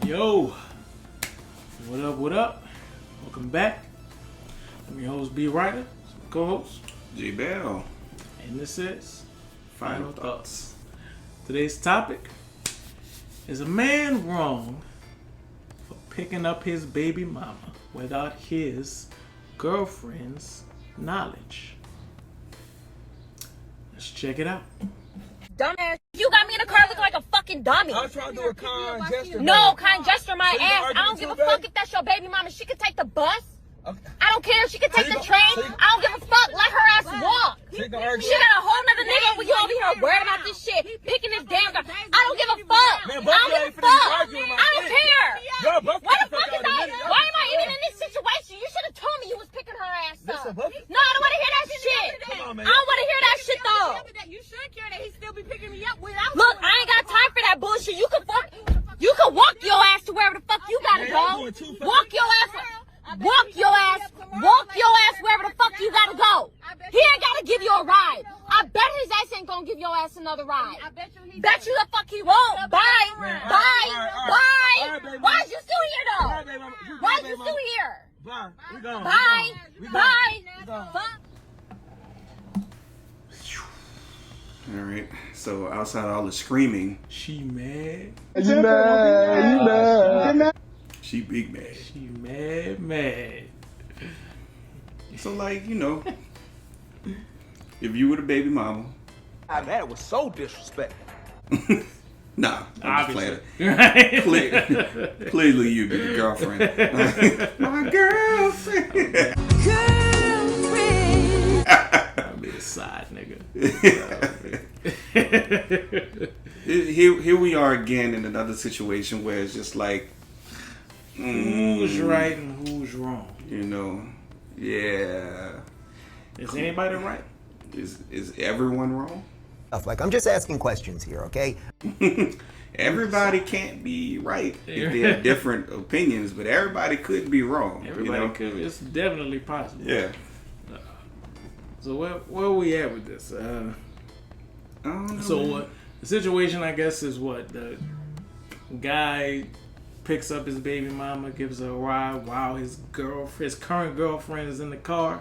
Yo, what up, what up? Welcome back. I'm your host, B. Ryder, co-host, J Bell. And this is Final Thoughts. Today's topic is a man wrong for picking up his baby mama without his girlfriend's knowledge. Let's check it out. Dumbass, you got me in the car looking like a fucking dummy. I was trying to do a kind gesture. No, kind gesture my So you ass. argue I don't with give a you, fuck babe? if that's your baby mama. She could take the bus. Okay. I don't care. She could take So the you train. so you- I don't give a fuck. Let her ass walk. So you can argue. She got a whole nother nigga over you over here worried about this shit. Picking this damn girl. I don't give a fuck. Man, I both don't y'all give a ain't finna fuck. arguing I my don't shit. care. Y'all both Why the get fuck is out of I? the minute. Why am I even in this situation? You should have told me you was picking her ass Listen, up. both- No, I don't want to hear that shit. Come on, man. I don't want to hear that shit though. You should care that he still be picking me up without. Look, I ain't got time for that bullshit. You can walk your ass to wherever the fuck you gotta Man, go. I'm going too far. Walk your ass wherever the fuck you gotta go. He ain't gotta give you a ride. I bet his ass ain't gonna give your ass another ride. I bet you he. Bet you the fuck he won't. Bye. Man, all Bye. right, all right, baby. Why is you still here All though? right, baby mama. You Why good, is baby you mama. still here? Bye. We gone. Bye. We gone. Bye. We gone. Fuck. All right. So outside of all the screaming, She mad. You mad? she big mad. She mad. So like, if you were the baby mama, That was so disrespectful. nah, I'm just Obviously. playing. Clearly, you'd be the girlfriend. My girlfriend. I'll be a side nigga. Here we are again in another situation where it's just like, Who's right and who's wrong? Yeah. Is anybody right? Is everyone wrong? Like, I'm just asking questions here, okay? Everybody can't be right if they have different opinions, but everybody could be wrong. Everybody could. It's definitely possible. Yeah. So where we at with this? I don't know, So man. what the situation, I guess, is what the guy picks up his baby mama, gives her a ride while his current girlfriend is in the car,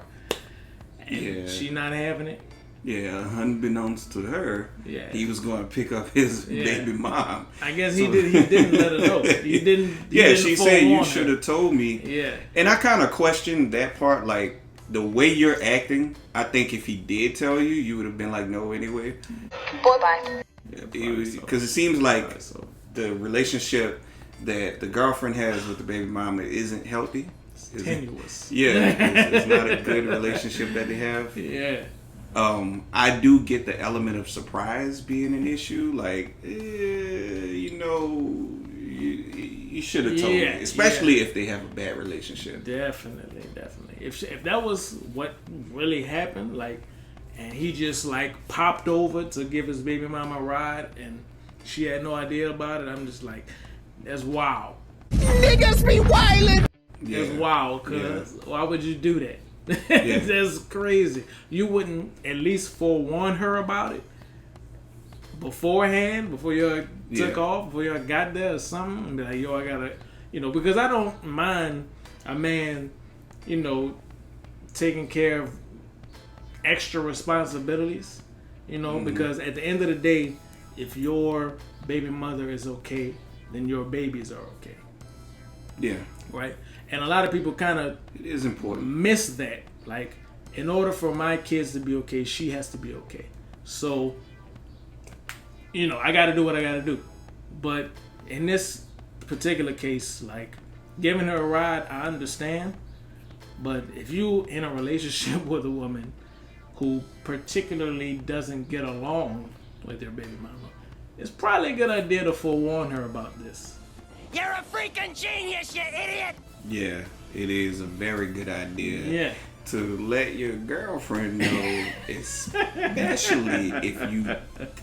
and Yeah. she not having it. Yeah, unbeknownst to her, Yeah. he was going to pick up his Yeah. baby mom. I guess So- he didn't let her know. He didn't. She said you forewarn her. should have told me. Yeah. And I kind of questioned that part, like the way you're acting. I think if he did tell you, you would have been like, no, anyway. Boy, bye. Because it seems like Probably so. the relationship that the girlfriend has with the baby mama isn't healthy. Tenuous. Yeah, it's not a good relationship that they have. Yeah. I do get the element of surprise being an issue. Like, you should have told me, especially if they have a bad relationship. Definitely. If that was what really happened, like, and he just like popped over to give his baby mama a ride, and she had no idea about it, I'm just like, that's wild. Niggas be wildin'. Yeah. That's wild. Cause why would you do that? Yeah. That's crazy. You wouldn't at least forewarn her about it beforehand, before you took Yeah. off, before you got there or something, and be like, yo, I gotta, because I don't mind a man, taking care of extra responsibilities, because at the end of the day, if your baby mother is okay, then your babies are okay, Yeah, right? And a lot of people kind of it is important. miss that. Like, in order for my kids to be okay, she has to be okay. So, I got to do what I got to do. But in this particular case, like, giving her a ride, I understand. But if you in a relationship with a woman who particularly doesn't get along with their baby mama, it's probably a good idea to forewarn her about this. You're a freaking genius, you idiot. Yeah, it is a very good idea. Yeah. To let your girlfriend know, especially if you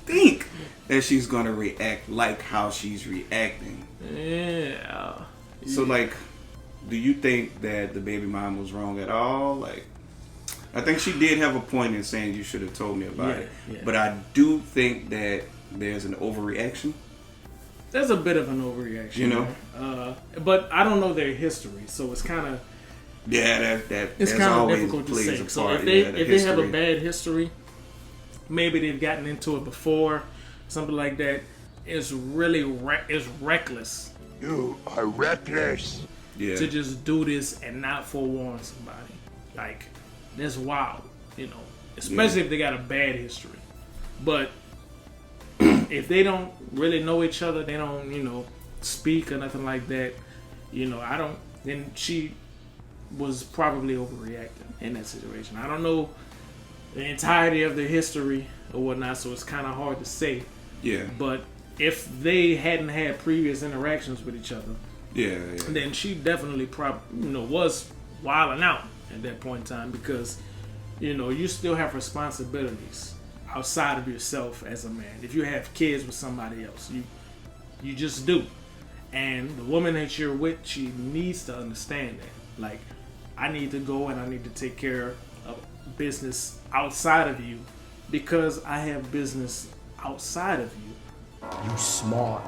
think that she's gonna react like how she's reacting. Yeah. So, like, do you think that the baby mom was wrong at all? Like, I think she did have a point in saying you should have told me about it. Yeah. But I do think that there's an overreaction. There's a bit of an overreaction, you know. But I don't know their history, so it's kind of it's kind of difficult to say. So if they have a bad history, maybe they've gotten into it before, something like that. It's really it's reckless. You are reckless. Yeah. To just do this and not forewarn somebody. Like, that's wild, you know. Especially if they got a bad history. But if they don't really know each other, they don't, you know, speak or nothing like that, you know, then she was probably overreacting in that situation. I don't know the entirety of the history or whatnot, so it's kind of hard to say. Yeah. But if they hadn't had previous interactions with each other, then she definitely was wilding out at that point in time, because, you know, you still have responsibilities outside of yourself as a man. If you have kids with somebody else, you just do. And the woman that you're with, she needs to understand that. Like, I need to go and I need to take care of business outside of you because I have business outside of you. You smart.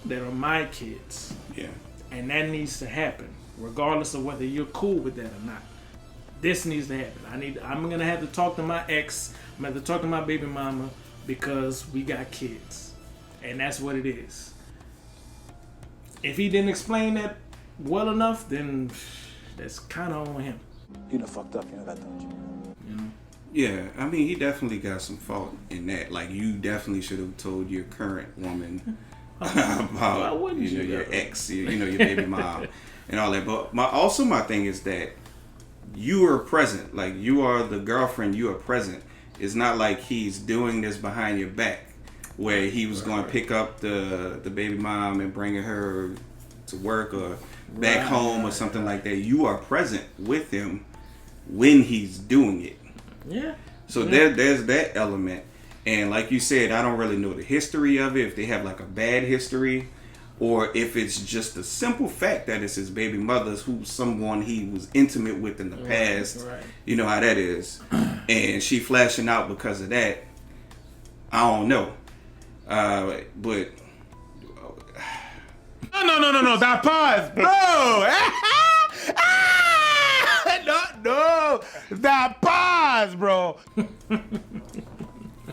That are my kids. Yeah. And that needs to happen, regardless of whether you're cool with that or not. This needs to happen. I'm gonna have to talk to my ex. I'm gonna have to talk to my baby mama because we got kids, and that's what it is. If he didn't explain that well enough, then that's kind of on him. You done fucked up, you know that, don't you? You know? Yeah, I mean, he definitely got some fault in that. Like, you definitely should have told your current woman about your ex, your baby mom, and all that. But my thing is that you are present. Like, you are the girlfriend. You are present. It's not like he's doing this behind your back, where he was going to pick up the baby mom and bringing her to work or back home or something like that. You are present with him when he's doing it. Yeah. So there's that element. And like you said, I don't really know the history of it, if they have like a bad history, or if it's just a simple fact that it's his baby mother's, who's someone he was intimate with in the past. Right. You know how that is. And she flashing out because of that. I don't know. But No. That pause, bro. No. That pause, bro.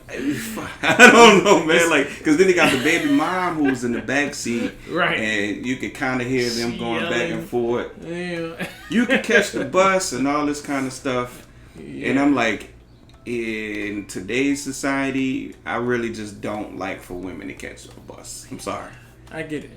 I don't know, man. Like, because then they got the baby mom who's in the back seat, right? And you could kind of hear them going back and forth. Yeah. You could catch the bus and all this kind of stuff. Yeah. And I'm like, in today's society, I really just don't like for women to catch a bus. I'm sorry. I get it.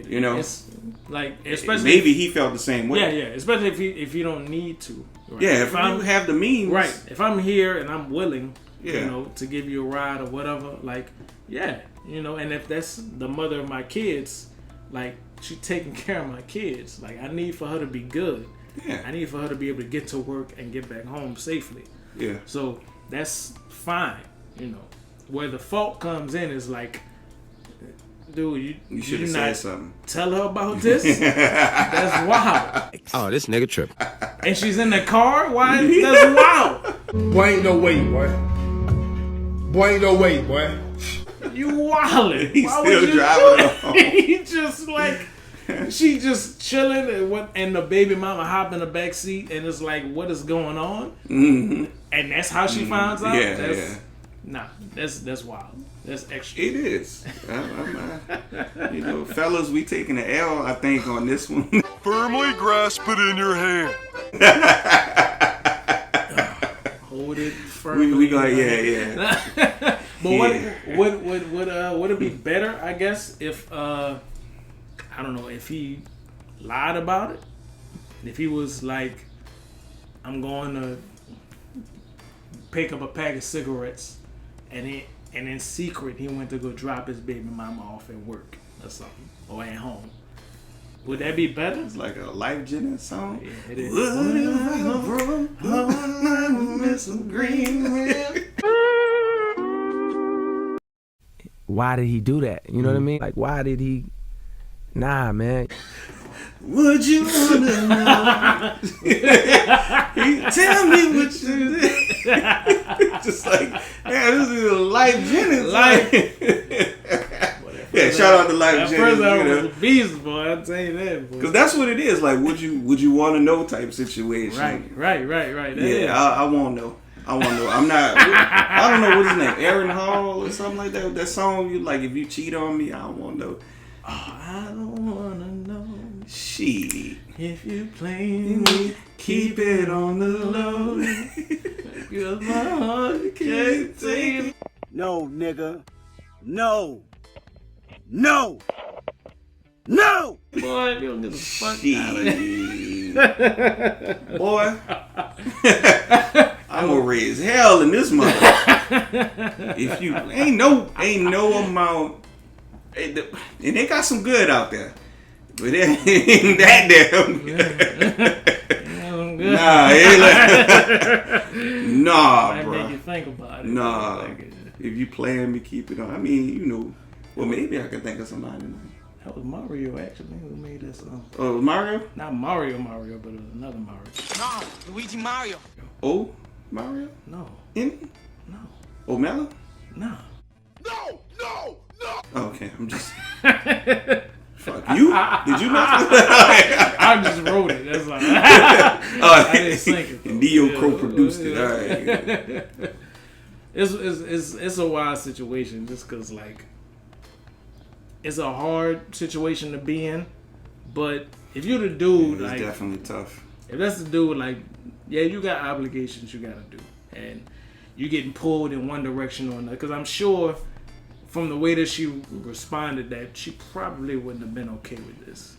You know, it's like, especially maybe he felt the same way. Yeah. Especially if you don't need to. Right? Yeah, if you have the means. Right. If I'm here and I'm willing, you know, to give you a ride or whatever, like, yeah, you know, and if that's the mother of my kids, like, she taking care of my kids. Like, I need for her to be good. Yeah. I need for her to be able to get to work and get back home safely. Yeah. So that's fine, you know. Where the fault comes in is like, dude, you should have said something. Tell her about this. That's wild. Oh, this nigga tripping. And she's in the car. Why? That's wild. Boy, ain't no way, boy. Boy, ain't no way, boy. You wildin'. He's still driving home. He just like, she just chilling and the baby mama hop in the back seat and it's like, what is going on? Mm-hmm. And that's how she finds out. Yeah. Nah, that's wild. That's extra. It is. You know, fellas, we taking the L, I think, on this one. Firmly grasp it in your hand. Hold it firmly. We go, yeah. But would it be better, I guess, if I don't know, if he lied about it? If he was like, I'm going to pick up a pack of cigarettes, and in secret he went to go drop his baby mama off at work or something, or at home. Would that be better? It's like a Life Jennings song. Yeah, it is. What if I go from home with some green milk? Why did he do that? You know what I mean? Like, why did he? Nah, man. Would you wanna know? Tell me what you did. Just like, man, this is a Life Jennings. Yeah, shout Shout out to Life At Jennings. first I was a beast, boy. I'll tell you that, boy. Because that's what it is. Like, would you want to know type situation? Right. I won't know. I'm not. I don't know what his name. Aaron Hall or something like that. That song, you like, if you cheat on me, I don't want to know. Oh, I don't wanna know. Shit. If you play me, keep it on the low. Cause my heart can't take it. No, nigga. No. No. No. Boy, you don't get the fuck out of here. Boy. I'm gonna raise hell in this mother. If you ain't no amount, and they got some good out there, but it ain't that damn good. Nah, it ain't nah, bro. Make you think about it. Nah, if you playing me, keep it on. I mean, you know, well, maybe I could think of somebody. That was Mario, actually, who made that song. Oh, Mario? Not Mario, but it was another Mario. No, Luigi Mario. Oh, Mario? No. In? No. Oh, Mello? No. No. No. No. Oh, okay, I'm just. Fuck you? Did you not? I just wrote it. That's like. I didn't sing it. Neo co-produced it. All right. It's a wild situation just because, like, it's a hard situation to be in. But if you're the dude, it's like, definitely tough. If that's the dude, like, yeah, you got obligations you gotta do, and you getting pulled in one direction or another. Because I'm sure, from the way that she responded, that she probably wouldn't have been okay with this.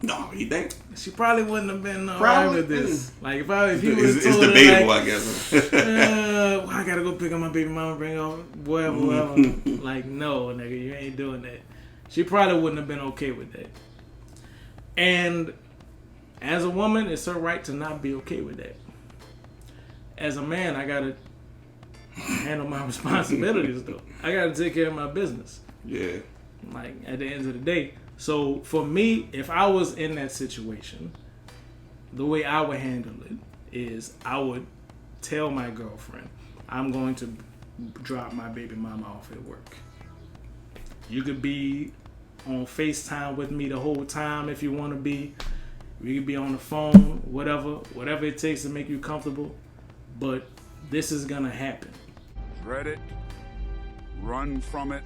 No, you think? She probably wouldn't have been alright with this. Like, if you was it's told debatable, her, like, I guess. well, I gotta go pick up my baby mama, bring her whatever. Like, no, nigga, you ain't doing that. She probably wouldn't have been okay with that. And as a woman, it's her right to not be okay with that. As a man, I gotta handle my responsibilities, though. I gotta take care of my business. Yeah. Like, at the end of the day. So, for me, if I was in that situation, the way I would handle it is I would tell my girlfriend, I'm going to drop my baby mama off at work. You could be on FaceTime with me the whole time if you want to be. We could be on the phone, whatever it takes to make you comfortable. But this is going to happen. Dread it. Run from it.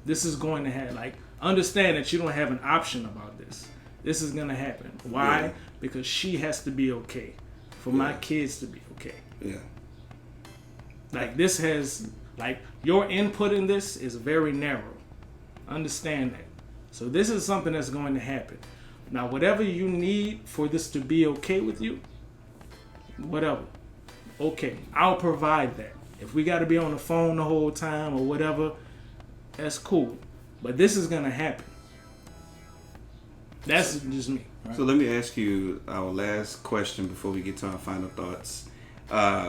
This is going to happen. Like, understand that you don't have an option about this. This is going to happen. Why? Yeah. Because she has to be okay. For my kids to be okay. Yeah. Like, this has, like, your input in this is very narrow. Understand that. So this is something that's going to happen. Now, whatever you need for this to be okay with you, whatever. Okay, I'll provide that. If we got to be on the phone the whole time or whatever, that's cool. But this is going to happen. That's just me. Right? So let me ask you our last question before we get to our final thoughts.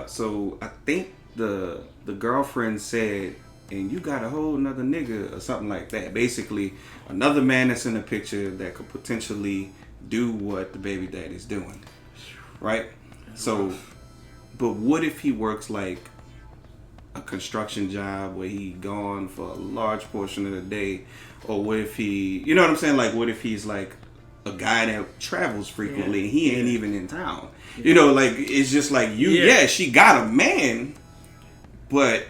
So I think the girlfriend said, and you got a whole nother nigga or something like that. Basically, another man that's in the picture that could potentially do what the baby daddy's doing. Right? So, but what if he works like a construction job where he gone for a large portion of the day? Or what if he, you know what I'm saying? Like, what if he's like a guy that travels frequently and he ain't even in town? Yeah. You know, like, it's just like she got a man, but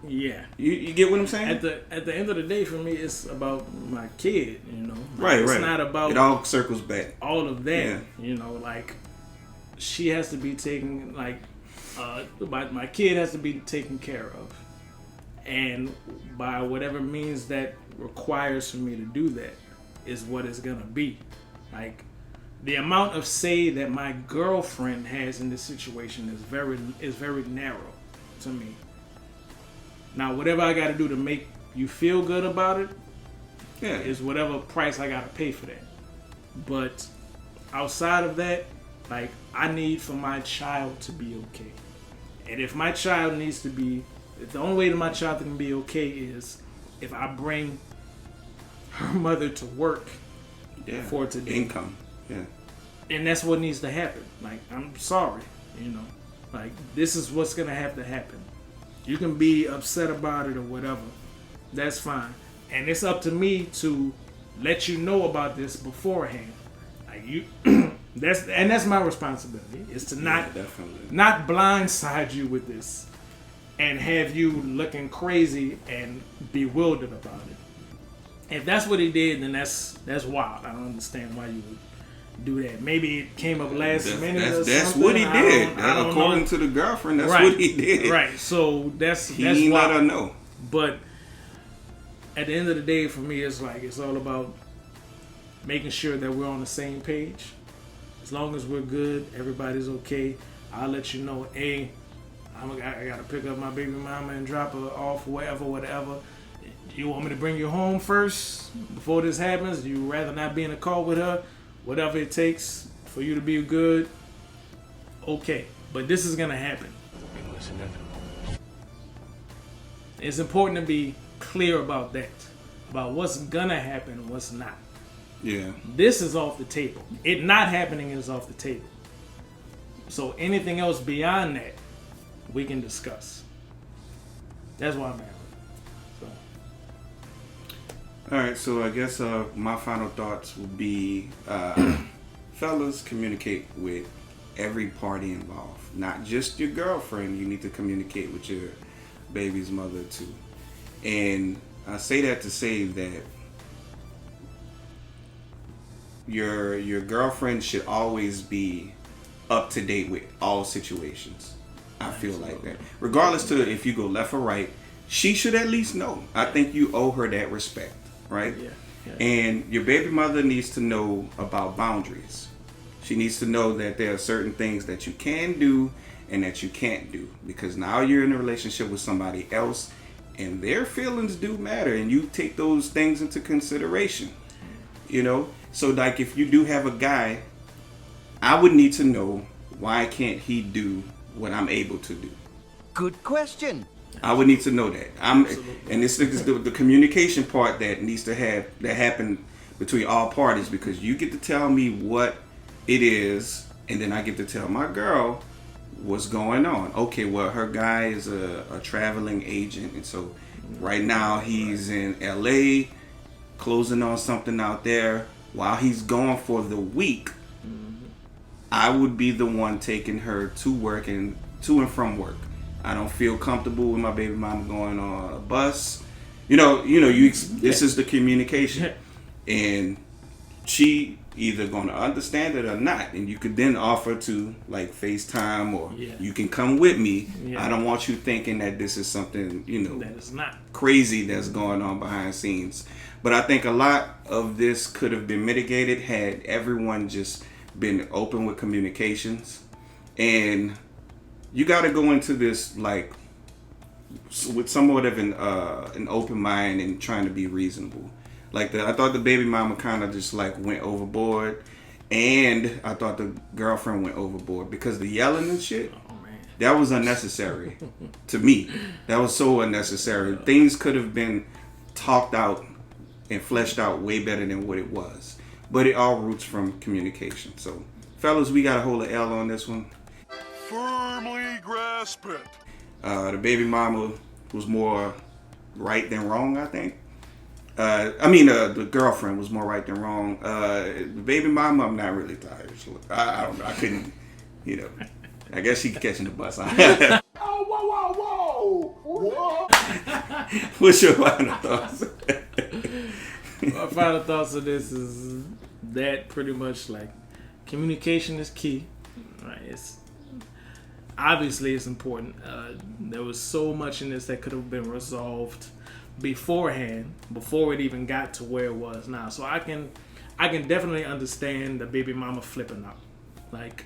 yeah, you get what I'm saying? At the end of the day, for me, it's about my kid, you know. Right, it's not about, it all circles back. All of that, you know, like, she has to be taken, like, my kid has to be taken care of. And by whatever means that requires for me to do that is what it's gonna be. Like, the amount of say that my girlfriend has in this situation is very narrow to me. Now, whatever I gotta do to make you feel good about it is whatever price I gotta pay for that. But outside of that, like, I need for my child to be okay. And if my child needs to be, the only way that my child can be okay is if I bring her mother to work for today. Income. Yeah. And that's what needs to happen. Like, I'm sorry, you know. Like, this is what's going to have to happen. You can be upset about it or whatever. That's fine. And it's up to me to let you know about this beforehand. Like you, that's my responsibility. Is to not blindside you with this, and have you looking crazy and bewildered about it. If that's what he did, then that's wild. I don't understand why you would do that. Maybe it came up last minute. That's what he did. According to the girlfriend, that's what he did. Right. So that's he let her know. But at the end of the day, for me, it's like it's all about making sure that we're on the same page. As long as we're good, everybody's okay. I'll let you know. I gotta pick up my baby mama and drop her off, whatever. You want me to bring you home first before this happens? You rather not be in a car with her? Whatever it takes for you to be good. Okay, but this is gonna happen. It's important to be clear about that, about what's gonna happen and what's not. Yeah. This is off the table. It not happening is off the table. So anything else beyond that, we can discuss. That's why I'm at. All right, so I guess my final thoughts would be, fellas, communicate with every party involved, not just your girlfriend. You need to communicate with your baby's mother too. And I say that to say that your girlfriend should always be up to date with all situations. I feel like that, regardless to if you go left or right, she should at least know. I think you owe her that respect. Right? Yeah. And your baby mother needs to know about boundaries. She needs to know that there are certain things that you can do and that you can't do. Because now you're in a relationship with somebody else and their feelings do matter, and you take those things into consideration. You know? So like if you do have a guy, I would need to know, why can't he do what I'm able to do? Good question. I would need to know that. And this is the communication part that needs to happen between all parties, because you get to tell me what it is, and then I get to tell my girl what's going on. Okay, well, her guy is a traveling agent, and so right now he's in LA closing on something out there. While he's gone for the week, I would be the one taking her to work and to and from work. I don't feel comfortable with my baby mama going on a bus. This is the communication. And she either going to understand it or not. And you could then offer to like FaceTime, or you can come with me. Yeah. I don't want you thinking that this is something, that is not crazy that's going on behind scenes. But I think a lot of this could have been mitigated had everyone just been open with communications. And you got to go into this like with somewhat of an open mind and trying to be reasonable. Like I thought the baby mama kind of just like went overboard, and I thought the girlfriend went overboard because the yelling and shit. That was unnecessary to me. That was so unnecessary. Things could have been talked out and fleshed out way better than what it was. But it all roots from communication. So, fellas, we got to hold an L on this one. Firmly grasp it. The baby mama was more right than wrong, I think. The girlfriend was more right than wrong. The baby mama, I'm not really tired. So I don't know. I couldn't, I guess she catching the bus. Oh, whoa. What? What's your final thoughts? My final thoughts of this is that pretty much like communication is key. Right? Obviously it's important. There was so much in this that could have been resolved beforehand, before it even got to where it was now. So I can definitely understand the baby mama flipping out. Like,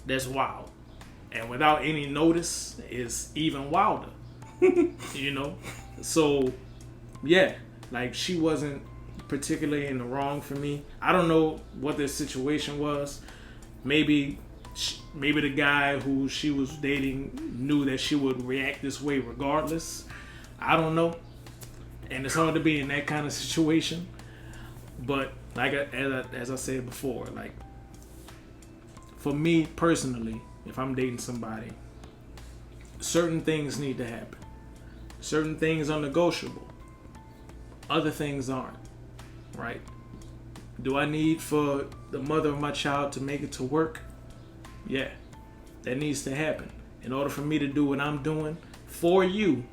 that's wild. And without any notice, it's even wilder. So yeah, like she wasn't particularly in the wrong for me. I don't know what their situation was. Maybe the guy who she was dating knew that she would react this way regardless. I don't know. And it's hard to be in that kind of situation. But like as I said before, like for me personally, if I'm dating somebody, certain things need to happen. Certain things are negotiable. other things aren't, right? Do I need for the mother of my child to make it to work? Yeah, that needs to happen. In order for me to do what I'm doing for you,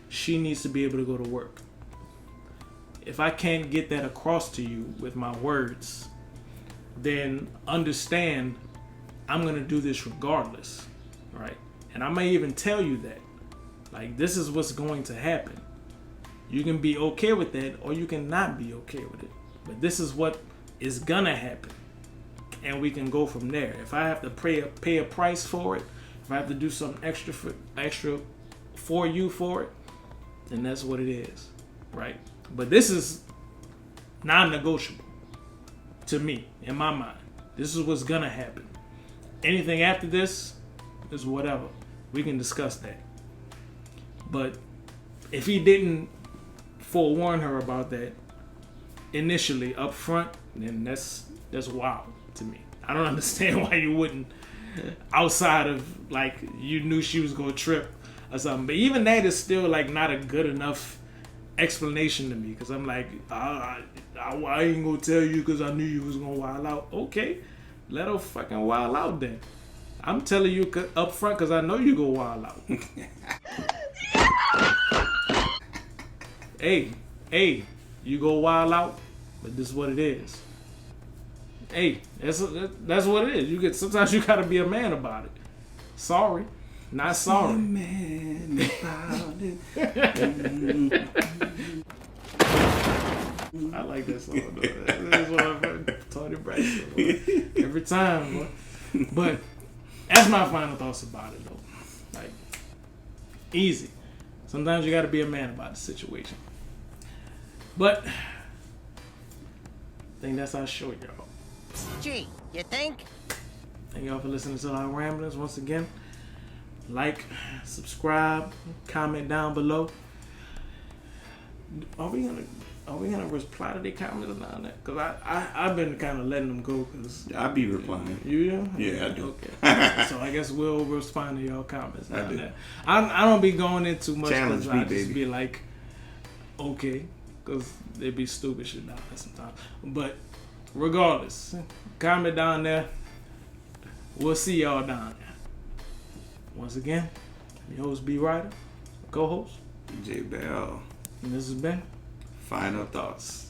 she needs to be able to go to work. If I can't get that across to you with my words, then understand I'm going to do this regardless, right? And I may even tell you that. Like, this is what's going to happen. You can be okay with that, or you can not be okay with it. But this is what is going to happen. And we can go from there. If I have to pay a price for it, if I have to do something extra for you for it, then that's what it is, right? But this is non-negotiable to me, in my mind. This is what's gonna happen. Anything after this is whatever. We can discuss that. But if he didn't forewarn her about that initially up front, then that's wild to me. I don't understand why you wouldn't, outside of like you knew she was gonna trip or something. But even that is still like not a good enough explanation to me, because I'm like, I ain't gonna tell you because I knew you was gonna wild out. Okay, let her fucking wild out then. I'm telling you up front because I know you go wild out. hey, you go wild out, but this is what it is. Hey, that's what it is. Sometimes you gotta be a man about it. Sorry, not sorry. A man about it. I like that song though. This is what I've heard Tony Braxton every time, boy. But that's my final thoughts about it though. Like, easy. Sometimes you gotta be a man about the situation. But I think that's our show, y'all. Gee, you think? Thank y'all for listening to our ramblings once again. Like, subscribe, comment down below. Are we gonna reply to their comments on that? Cause I've been kind of letting them go. Cause I be replying. You do? Yeah, I do. Okay. So I guess we'll respond to y'all comments. I do. That. I don't be going in too much. Challenge me, I just baby. be like, okay, cause they be stupid shit down there sometimes. But regardless, comment down there. We'll see y'all down there. Once again, your host B Ryder, co-host J Bell. and this has been Final thoughts.